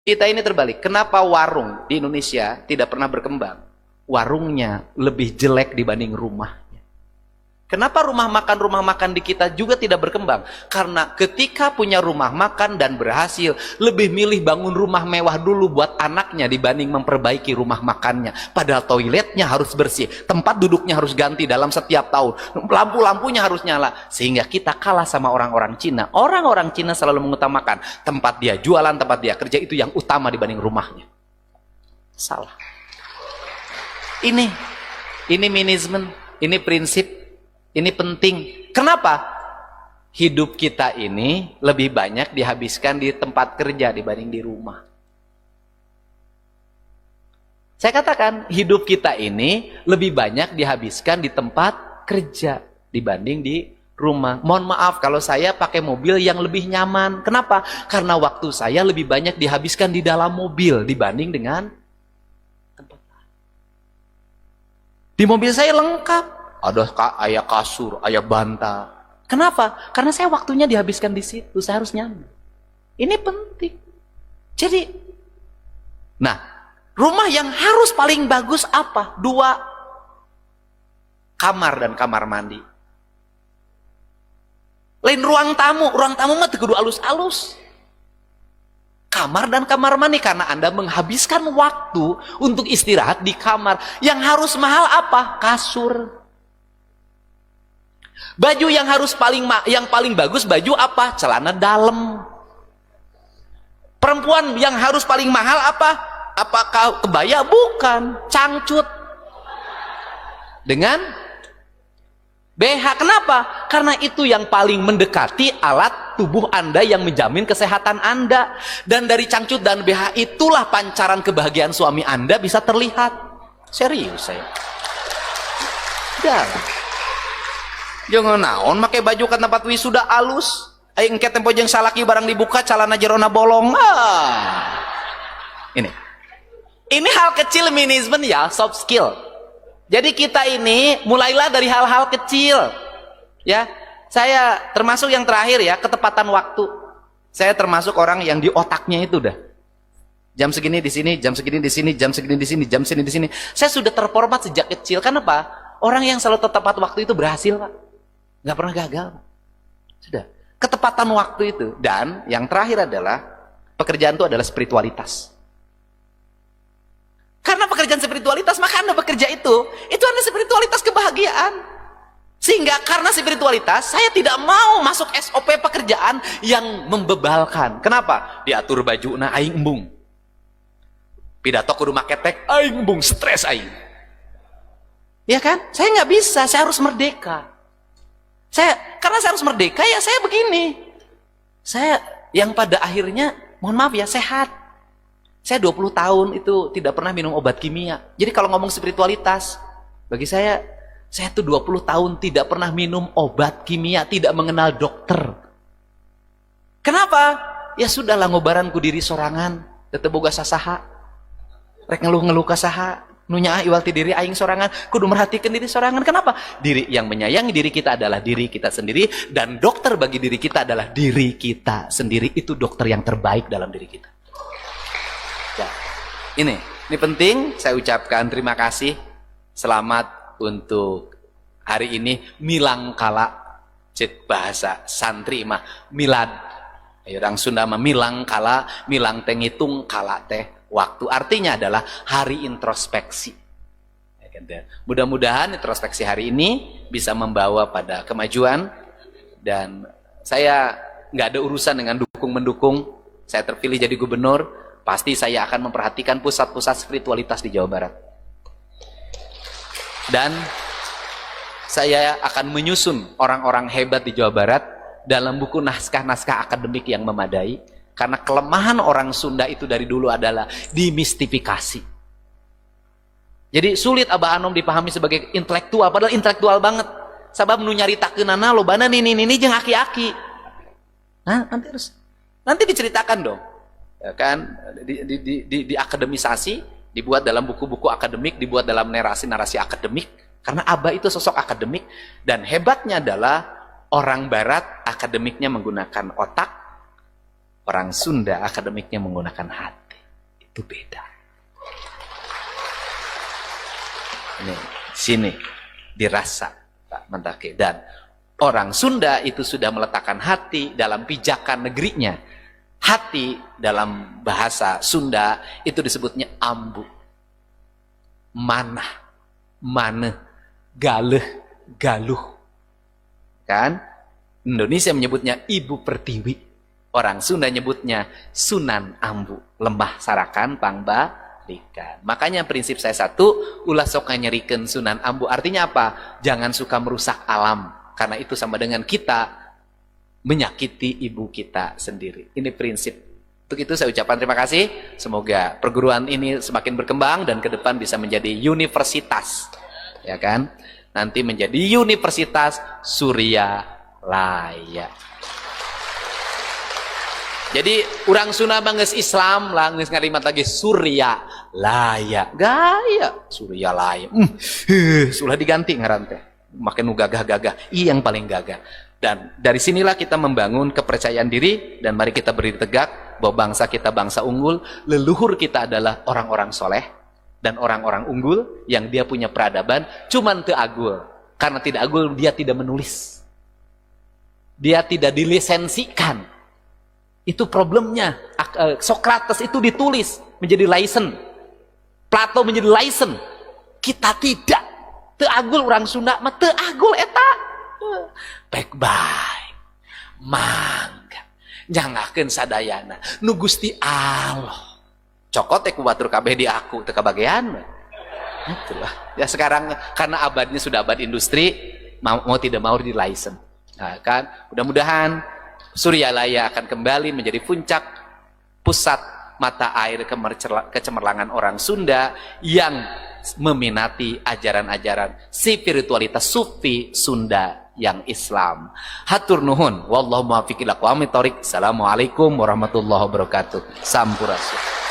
Kita ini terbalik. Kenapa warung di Indonesia tidak pernah berkembang? Warungnya lebih jelek dibanding rumahnya. Kenapa rumah makan di kita juga tidak berkembang? Karena ketika punya rumah makan dan berhasil, lebih milih bangun rumah mewah dulu buat anaknya dibanding memperbaiki rumah makannya. Padahal toiletnya harus bersih, tempat duduknya harus ganti dalam setiap tahun, lampu-lampunya harus nyala. Sehingga kita kalah sama orang-orang Cina. Orang-orang Cina selalu mengutamakan tempat dia jualan, tempat dia kerja itu yang utama dibanding rumahnya. Salah. Ini manajemen, ini prinsip. Ini penting. Kenapa? Hidup kita ini lebih banyak dihabiskan di tempat kerja dibanding di rumah. Saya katakan, hidup kita ini lebih banyak dihabiskan di tempat kerja dibanding di rumah. Mohon maaf kalau saya pakai mobil yang lebih nyaman. Kenapa? Karena waktu saya lebih banyak dihabiskan di dalam mobil dibanding dengan tempat lain. Di mobil saya lengkap. Ada ayah kasur, ayah bantal. Kenapa? Karena saya waktunya dihabiskan di situ. Saya harus nyaman. Ini penting. Jadi, nah, rumah yang harus paling bagus apa? 2 kamar dan kamar mandi. Lain ruang tamu mah kudu alus-alus. Kamar dan kamar mandi, karena Anda menghabiskan waktu untuk istirahat di kamar. Yang harus mahal apa? Kasur. Baju yang harus yang paling bagus baju apa? Celana dalam. Perempuan yang harus paling mahal apa? Apakah kebaya? Bukan, cangcut. Dengan BH. Kenapa? Karena itu yang paling mendekati alat tubuh Anda yang menjamin kesehatan Anda. Dan dari cangcut dan BH itulah pancaran kebahagiaan suami Anda bisa terlihat. Serius saya. Udah. Jangan naon pakai baju ke tempat wisuda alus. Aing ke tempo jeung salaki barang dibuka calana jerona bolong. Ini hal kecil manajemen ya, soft skill. Jadi kita ini mulailah dari hal-hal kecil. Ya. Saya termasuk yang terakhir ya, ketepatan waktu. Saya termasuk orang yang di otaknya itu dah. Jam segini di sini, jam segini di sini, jam segini di sini, jam segini di sini. Saya sudah terformat sejak kecil. Kenapa? Orang yang selalu tepat waktu itu berhasil, Pak. Nggak pernah gagal. Sudah. Ketepatan waktu itu. Dan yang terakhir adalah pekerjaan itu adalah spiritualitas. Karena pekerjaan spiritualitas, maka Anda bekerja itu Anda spiritualitas kebahagiaan. Sehingga karena spiritualitas, saya tidak mau masuk SOP pekerjaan yang membebalkan. Kenapa? Diatur baju na aing embung. Pidato kudu make tek aing embung, stres aing. Ya kan? Saya nggak bisa, saya harus merdeka. Karena saya harus merdeka, ya saya begini. Saya yang pada akhirnya, mohon maaf ya, sehat. Saya 20 tahun itu tidak pernah minum obat kimia. Jadi kalau ngomong spiritualitas, bagi saya tuh 20 tahun tidak pernah minum obat kimia, tidak mengenal dokter. Kenapa? Ya sudahlah, ngobaranku diri sorangan, tetep boga sasaha. Rek ngeluh-ngeluh kasaha. Nunya iwal ti diri aing sorangan, kudu merhatikan diri sorangan. Kenapa? Diri yang menyayangi diri kita adalah diri kita sendiri, dan dokter bagi diri kita adalah diri kita sendiri. Itu dokter yang terbaik dalam diri kita. Ya. Ini penting. Saya ucapkan terima kasih. Selamat untuk hari ini. Milang kala, cek bahasa santri mah milad. Orang Sunda mah milang kala, milang teh ngitung kala teh waktu, artinya adalah hari introspeksi. Mudah-mudahan introspeksi hari ini bisa membawa pada kemajuan. Dan saya nggak ada urusan dengan dukung-mendukung. Saya terpilih jadi gubernur, pasti saya akan memperhatikan pusat-pusat spiritualitas di Jawa Barat. Dan saya akan menyusun orang-orang hebat di Jawa Barat dalam buku naskah-naskah akademik yang memadai. Karena kelemahan orang Sunda itu dari dulu adalah dimistifikasi. Jadi sulit Abah Anom dipahami sebagai intelektual, padahal intelektual banget. Sabab nu nyaritakeunana lobana nini jeung aki-aki. Nah, nanti diceritakan dong. Ya kan, di akademisasi, dibuat dalam buku-buku akademik, dibuat dalam narasi-narasi akademik. Karena Abah itu sosok akademik, dan hebatnya adalah orang Barat akademiknya menggunakan otak, orang Sunda akademiknya menggunakan hati. itu beda. Ini sini dirasa Pak Mentaki. Dan orang Sunda itu sudah meletakkan hati dalam pijakan negerinya. Hati dalam bahasa Sunda itu disebutnya ambu. Manah, maneh, galeh, galuh. Kan? Indonesia menyebutnya Ibu Pertiwi. Orang Sunda nyebutnya Sunan Ambu. Lemah sarakan pangbalikan. Makanya prinsip saya satu, ulah sok nyerikan Sunan Ambu. Artinya apa? Jangan suka merusak alam. Karena itu sama dengan kita menyakiti ibu kita sendiri. Ini prinsip. Untuk itu saya ucapkan terima kasih. Semoga perguruan ini semakin berkembang dan ke depan bisa menjadi universitas. Ya kan? Nanti menjadi Universitas Surya Laya. Jadi orang Sunda bangges Islam lah geus ngarimat lagi Surya Laya. Gaya Surya Laya. Sulah diganti ngaran teh. Makin nu gagah-gagah. Yang paling gagah. Dan dari sinilah kita membangun kepercayaan diri dan mari kita berdiri tegak bahwa bangsa kita bangsa unggul, leluhur kita adalah orang-orang soleh dan orang-orang unggul yang dia punya peradaban, cuman teu agul. Karena tidak agul dia tidak menulis. Dia tidak dilisensikan. Itu problemnya. Sokrates itu ditulis menjadi license. Plato menjadi license. Kita tidak. Teu agul orang Sunda mah teu agul eta. Baik baik mangga jangakeun sadayana nu Gusti Allah cokot teh ku batur kabeh di aku teu kabagean itulah ya. Sekarang karena abadnya sudah abad industri, mau tidak mau di license. Nah, kan mudah-mudahan Suryalaya akan kembali menjadi puncak pusat mata air kecemerlangan orang Sunda yang meminati ajaran-ajaran spiritualitas sufi Sunda yang Islam. Hatur nuhun, wallahu muwaffiq ila aqwamit thoriq. Assalamualaikum warahmatullahi wabarakatuh. Sampurasun.